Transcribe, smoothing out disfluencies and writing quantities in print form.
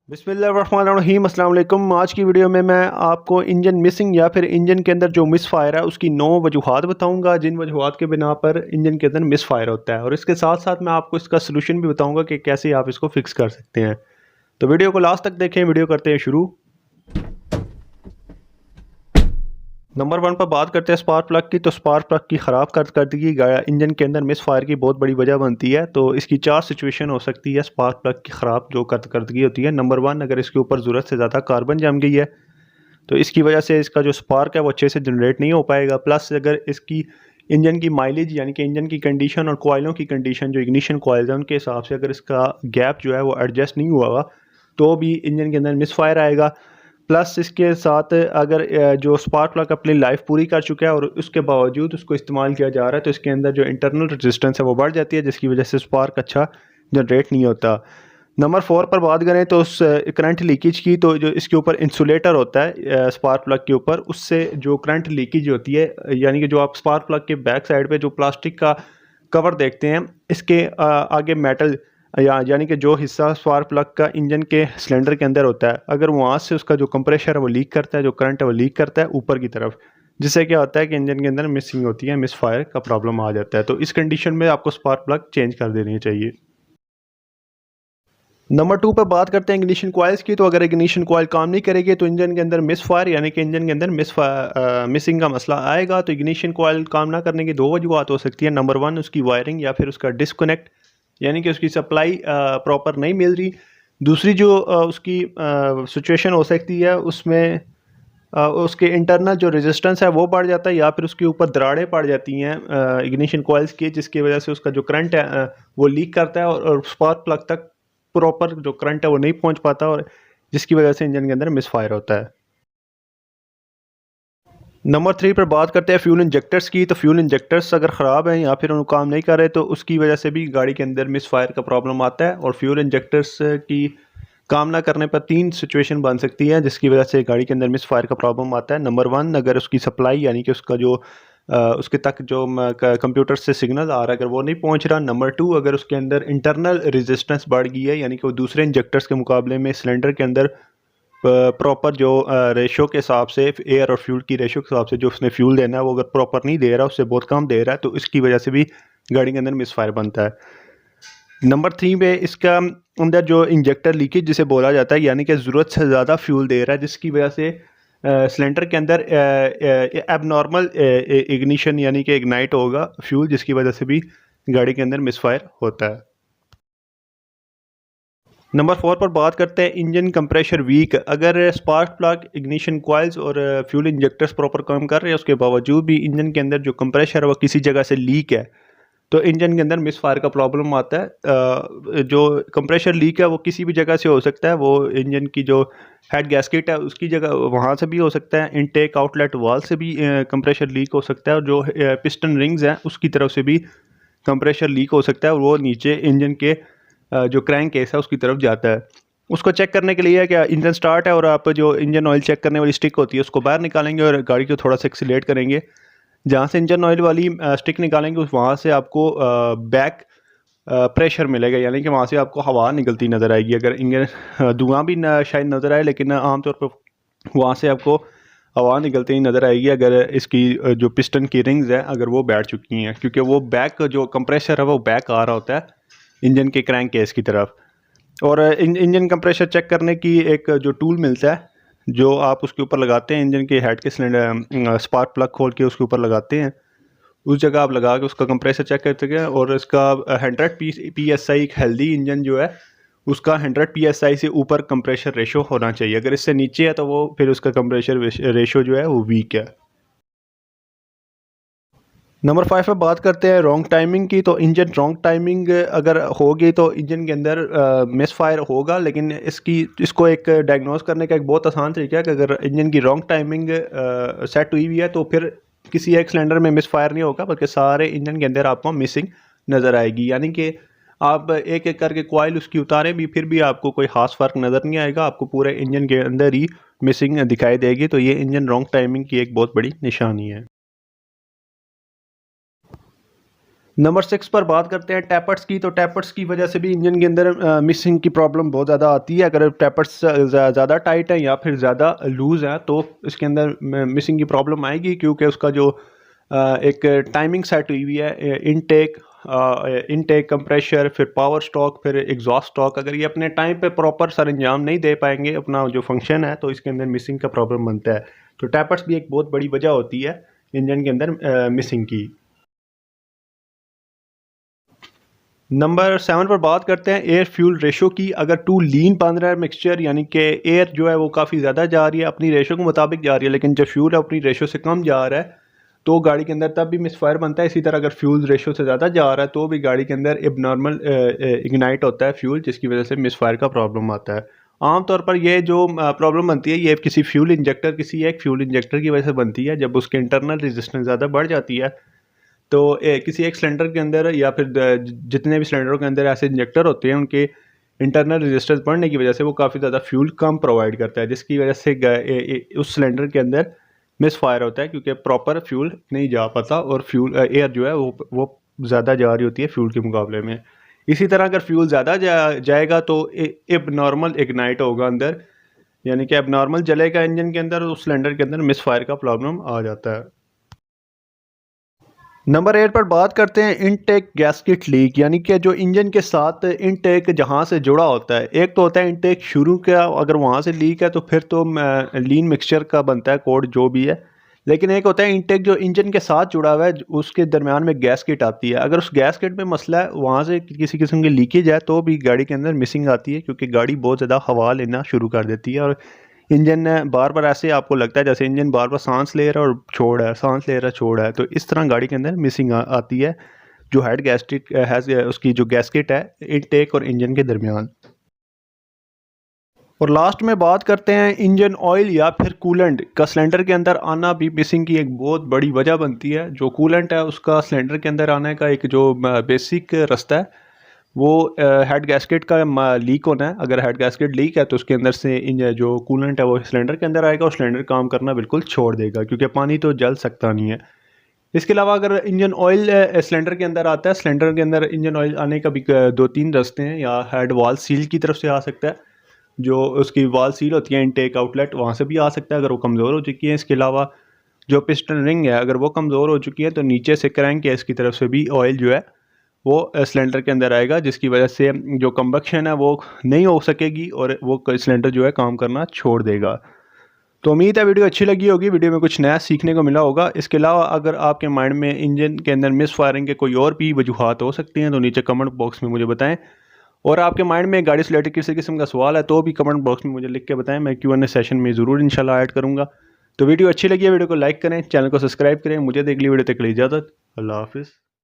बिस्मिल्लाहिर्रहमानिर्रहीम अस्सलाम वालेकुम। आज की वीडियो में मैं आपको इंजन मिसिंग या फिर इंजन के अंदर जो मिस फायर है उसकी 9 वजूहात बताऊंगा जिन वजूहात के बिना पर इंजन के अंदर मिस फायर होता है, और इसके साथ साथ मैं आपको इसका सलूशन भी बताऊंगा कि कैसे आप इसको फिक्स कर सकते हैं। तो वीडियो को लास्ट तक देखें। वीडियो करते हैं शुरू। नंबर 1 पर बात करते हैं स्पार्क प्लग की। तो स्पार्क प्लग की ख़राब करदगी इंजन के अंदर मिस फायर की बहुत बड़ी वजह बनती है। तो इसकी 4 सिचुएशन हो सकती है स्पार्क प्लग की ख़राब जो करदगी होती है। नंबर 1, अगर इसके ऊपर ज़रूरत से ज़्यादा कार्बन जम गई है तो इसकी वजह से इसका जो स्पार्क है वो अच्छे से जनरेट नहीं हो पाएगा। प्लस अगर इसकी इंजन की माइलेज यानी कि इंजन की कंडीशन और कोयलों की कंडीशन जो इग्निशन कोयल्स हैं उनके हिसाब से अगर इसका गैप जो है वो एडजस्ट नहीं हुआ हुआ तो भी इंजन के अंदर मिस फायर आएगा। प्लस इसके साथ अगर जो स्पार्क प्लग अपनी लाइफ पूरी कर चुका है और उसके बावजूद उसको इस्तेमाल किया जा रहा है तो इसके अंदर जो इंटरनल रेजिस्टेंस है वो बढ़ जाती है, जिसकी वजह से स्पार्क अच्छा जनरेट नहीं होता। नंबर 4 पर बात करें तो उस करंट लीकेज की। तो जो इसके ऊपर इंसुलेटर होता है स्पार्क प्लग के ऊपर, उससे जो करंट लीकेज होती है, यानी कि जो आप स्पार्क प्लग के बैक साइड पे जो प्लास्टिक का कवर देखते हैं इसके आगे मेटल यानी कि जो हिस्सा स्पार्क प्लग का इंजन के सिलेंडर के अंदर होता है, अगर वहाँ से उसका जो कंप्रेशर है वो लीक करता है, जो करंट है वो लीक करता है ऊपर की तरफ, जिससे क्या होता है कि इंजन के अंदर मिसिंग होती है, मिस फायर का प्रॉब्लम आ जाता है। तो इस कंडीशन में आपको स्पार्क प्लग चेंज कर देनी चाहिए। नंबर 2 पर बात करते हैं इग्निशन कॉइल्स की। तो अगर इग्निशन कॉइल काम नहीं करेगी तो इंजन के अंदर मिस फायर यानी कि इंजन के अंदर मिसिंग का मसला आएगा। तो इग्निशन कॉइल काम ना करने की 2 वजूहत हो सकती है। नंबर 1, उसकी वायरिंग या फिर उसका डिस्कनेक्ट यानी कि उसकी सप्लाई प्रॉपर नहीं मिल रही। दूसरी जो उसकी सिचुएशन हो सकती है उसमें उसके इंटरनल जो रेजिस्टेंस है वो बढ़ जाता है या फिर उसके ऊपर दरारें पड़ जाती हैं इग्निशन कॉइल्स की, जिसकी वजह से उसका जो करंट है वो लीक करता है और स्पार्क प्लग तक प्रॉपर जो करंट है वो नहीं पहुंच पाता, और जिसकी वजह से इंजन के अंदर मिस फायर होता है। नंबर 3 पर बात करते हैं फ्यूल इंजेक्टर्स की। तो फ्यूल इंजेक्टर्स अगर ख़राब हैं या फिर उन काम नहीं कर रहे तो उसकी वजह से भी गाड़ी के अंदर मिस फायर का प्रॉब्लम आता है। और फ्यूल इंजेक्टर्स की काम ना करने पर 3 सिचुएशन बन सकती है जिसकी वजह से गाड़ी के अंदर मिस फायर का प्रॉब्लम आता है। नंबर 1, अगर उसकी सप्लाई यानी कि उसका जो उसके तक जो कंप्यूटर से सिग्नल आ रहा है अगर वो नहीं पहुंच रहा। नंबर 2, अगर उसके अंदर इंटरनल रेजिस्टेंस बढ़ गई है यानी कि वो दूसरे इंजेक्टर्स के मुकाबले में सिलेंडर के अंदर प्रॉपर जो रेशो के हिसाब से एयर और फ्यूल की रेशो के हिसाब से जो उसने फ्यूल देना है वो अगर प्रॉपर नहीं दे रहा, उससे बहुत कम दे रहा है, तो इसकी वजह से भी गाड़ी के अंदर मिस फायर बनता है। नंबर 3 पे इसका अंदर जो इंजेक्टर लीकेज जिसे बोला जाता है यानी कि ज़रूरत से ज़्यादा फ्यूल दे रहा है, जिसकी वजह से सिलेंडर के अंदर एबनॉर्मल इग्निशन यानी कि इग्नाइट होगा फ्यूल, जिसकी वजह से भी गाड़ी के अंदर मिसफायर होता है। नंबर 4 पर बात करते हैं इंजन कंप्रेशर वीक। अगर स्पार्क प्लग, इग्निशन कॉइल्स और फ्यूल इंजेक्टर्स प्रॉपर काम कर रहे हैं उसके बावजूद भी इंजन के अंदर जो कंप्रेशर है वो किसी जगह से लीक है तो इंजन के अंदर मिस फायर का प्रॉब्लम आता है। जो कंप्रेशर लीक है वो किसी भी जगह से हो सकता है, वो इंजन की जो हेड गैस्केट है उसकी जगह वहाँ से भी हो सकता है, इनटेक आउटलेट वाल से भी कंप्रेशर लीक हो सकता है, और जो पिस्टन रिंग्स हैं उसकी तरफ से भी कंप्रेशर लीक हो सकता है और वो नीचे इंजन के जो क्रैंक केस है उसकी तरफ जाता है। उसको चेक करने के लिए क्या इंजन स्टार्ट है और आप जो इंजन ऑयल चेक करने वाली स्टिक होती है उसको बाहर निकालेंगे और गाड़ी को थोड़ा सा एक्सीलेट करेंगे। जहाँ से इंजन ऑयल वाली स्टिक निकालेंगे उस वहाँ से आपको बैक प्रेशर मिलेगा, यानी कि वहाँ से आपको हवा निकलती नज़र आएगी। अगर इंजन धुआं भी शायद नज़र आए लेकिन आमतौर पर वहाँ से आपको हवा निकलती ही नज़र आएगी अगर इसकी जो पिस्टन की रिंग्स हैं अगर वो बैठ चुकी हैं, क्योंकि वो बैक जो कंप्रेशर है वो बैक आ रहा होता है इंजन के क्रैंक केस की तरफ। और इंजन कंप्रेशर चेक करने की एक जो टूल मिलता है जो आप उसके ऊपर लगाते हैं, इंजन के हेड के सिलेंडर स्पार्क प्लग खोल के उसके ऊपर लगाते हैं, उस जगह आप लगा के उसका कंप्रेसर चेक करते हैं। और इसका 100 PSI एक हेल्दी इंजन जो है उसका 100 PSI से ऊपर कंप्रेशर रेशो होना चाहिए। अगर इससे नीचे है तो वो फिर उसका कंप्रेशर रेशो जो है वो वीक है। नंबर 5 पे बात करते हैं रॉन्ग टाइमिंग की। तो इंजन रॉन्ग टाइमिंग अगर होगी तो इंजन के अंदर मिस फायर होगा, लेकिन इसको एक डायग्नोस करने का एक बहुत आसान तरीका है कि अगर इंजन की रॉन्ग टाइमिंग सेट हुई हुई है तो फिर किसी एक सिलेंडर में मिस फायर नहीं होगा बल्कि सारे इंजन के अंदर आपको मिसिंग नज़र आएगी। यानी कि आप एक एक करके कॉइल उसकी उतारें भी फिर भी आपको कोई खास फ़र्क नज़र नहीं आएगा, आपको पूरे इंजन के अंदर ही मिसिंग दिखाई देगी। तो ये इंजन रॉन्ग टाइमिंग की एक बहुत बड़ी निशानी है। नंबर 6 पर बात करते हैं टैपर्स की। तो टैपर्स की वजह से भी इंजन के अंदर मिसिंग की प्रॉब्लम बहुत ज़्यादा आती है। अगर टैपर्स ज़्यादा टाइट है या फिर ज़्यादा लूज़ है तो इसके अंदर मिसिंग की प्रॉब्लम आएगी, क्योंकि उसका जो एक टाइमिंग सेट हुई हुई है, इनटेक कंप्रेशर, फिर पावर स्टॉक, फिर एग्जॉस्ट स्टॉक, अगर ये अपने टाइम पे प्रॉपर सर अंजाम नहीं दे पाएंगे अपना जो फंक्शन है तो इसके अंदर मिसिंग का प्रॉब्लम बनता है। तो टैपर्स भी एक बहुत बड़ी वजह होती है इंजन के अंदर मिसिंग की। नंबर 7 पर बात करते हैं एयर फ्यूल रेशो की। अगर टू लीन बन रहा है मिक्सचर, यानी कि एयर जो है वो काफ़ी ज़्यादा जा रही है, अपनी रेशो के मुताबिक जा रही है, लेकिन जब फ्यूल अपनी रेशो से कम जा रहा है तो गाड़ी के अंदर तब भी मिसफायर बनता है। इसी तरह अगर फ्यूल रेशो से ज़्यादा जा रहा है तो भी गाड़ी के अंदर एबनॉर्मल इग्नाइट होता है फ्यूल, जिसकी वजह से मिसफायर का प्रॉब्लम आता है। आमतौर पर ये जो प्रॉब्लम बनती है ये किसी एक फ्यूल इंजेक्टर की वजह से बनती है। जब उसके इंटरनल रेजिस्टेंस ज़्यादा बढ़ जाती है तो किसी एक सिलेंडर के अंदर या फिर जितने भी सिलेंडरों के अंदर ऐसे इंजेक्टर होते हैं उनके इंटरनल रेजिस्टेंस बढ़ने की वजह से वो काफ़ी ज़्यादा फ्यूल कम प्रोवाइड करता है, जिसकी वजह से उस सिलेंडर के अंदर मिस फायर होता है, क्योंकि प्रॉपर फ्यूल नहीं जा पाता और फ्यूल एयर जो है वो ज़्यादा जा रही होती है फ्यूल के मुकाबले में। इसी तरह अगर फ्यूल ज़्यादा जाएगा तो एब नॉर्मल इग्नाइट होगा अंदर, यानी कि अब नॉर्मल जलेगा इंजन के अंदर, उस सिलेंडर के अंदर मिस फायर का प्रॉब्लम आ जाता है। नंबर 8 पर बात करते हैं इनटेक गैस्केट लीक, यानी कि जो इंजन के साथ इनटेक जहाँ से जुड़ा होता है। एक तो होता है इनटेक शुरू का, अगर वहाँ से लीक है तो फिर तो लीन मिक्सचर का बनता है कोड जो भी है, लेकिन एक होता है इनटेक जो इंजन के साथ जुड़ा हुआ है, उसके दरमियान में गैस्केट आती है। अगर उस गैस्केट में मसला है, वहाँ से किसी किस्म की लीकेज है तो भी गाड़ी के अंदर मिसिंग आती है, क्योंकि गाड़ी बहुत ज़्यादा हवा लेना शुरू कर देती है और इंजन बार बार ऐसे आपको लगता है जैसे इंजन बार बार सांस ले रहा है और छोड़ रहा है, सांस ले रहा है छोड़ रहा है। तो इस तरह गाड़ी के अंदर मिसिंग आती है जो हेड गैस्केट है, उसकी जो गैस्केट है इनटेक और इंजन के दरमियान। और लास्ट में बात करते हैं इंजन ऑयल या फिर कूलेंट का सिलेंडर के अंदर आना भी मिसिंग की एक बहुत बड़ी वजह बनती है। जो कूलेंट है उसका सिलेंडर के अंदर आने का एक जो बेसिक रास्ता है वो हेड गैस्केट का लीक होना है। अगर हेड गैस्केट लीक है तो उसके अंदर से जो कूलेंट है वो सिलेंडर के अंदर आएगा और सिलेंडर काम करना बिल्कुल छोड़ देगा, क्योंकि पानी तो जल सकता नहीं है। इसके अलावा अगर इंजन ऑयल सिलेंडर के अंदर आता है, सिलेंडर के अंदर इंजन ऑयल आने का भी दो तीन रास्ते हैं। या हेड वाल सील की तरफ से आ सकता है, जो उसकी वाल सील होती है इनटेक आउटलेट, वहाँ से भी आ सकता है अगर वो कमज़ोर हो चुकी है। इसके अलावा जो पिस्टन रिंग है अगर वो कमज़ोर हो चुकी है तो नीचे से क्रैंक केस की तरफ से भी ऑयल जो है वो सिलेंडर के अंदर आएगा, जिसकी वजह से जो कंबक्शन है वो नहीं हो सकेगी और वो सिलेंडर जो है काम करना छोड़ देगा। तो उम्मीद है वीडियो अच्छी लगी होगी, वीडियो में कुछ नया सीखने को मिला होगा। इसके अलावा अगर आपके माइंड में इंजन के अंदर मिस फायरिंग के कोई और भी वजूहात हो सकती हैं तो नीचे कमेंट बॉक्स में मुझे बताएं। और आपके माइंड में गाड़ी से रिलेटेड किसी किस्म का सवाल है तो भी कमेंट बॉक्स में मुझे लिख के बताएं, मैं Q&A सेशन में ज़रूर इंशाल्लाह ऐड करूँगा। तो वीडियो अच्छी लगी है वीडियो को लाइक करें, चैनल को सब्सक्राइब करें। मुझे देख ली वीडियो तक के लिए इजाज़त, अल्लाह हाफिज़।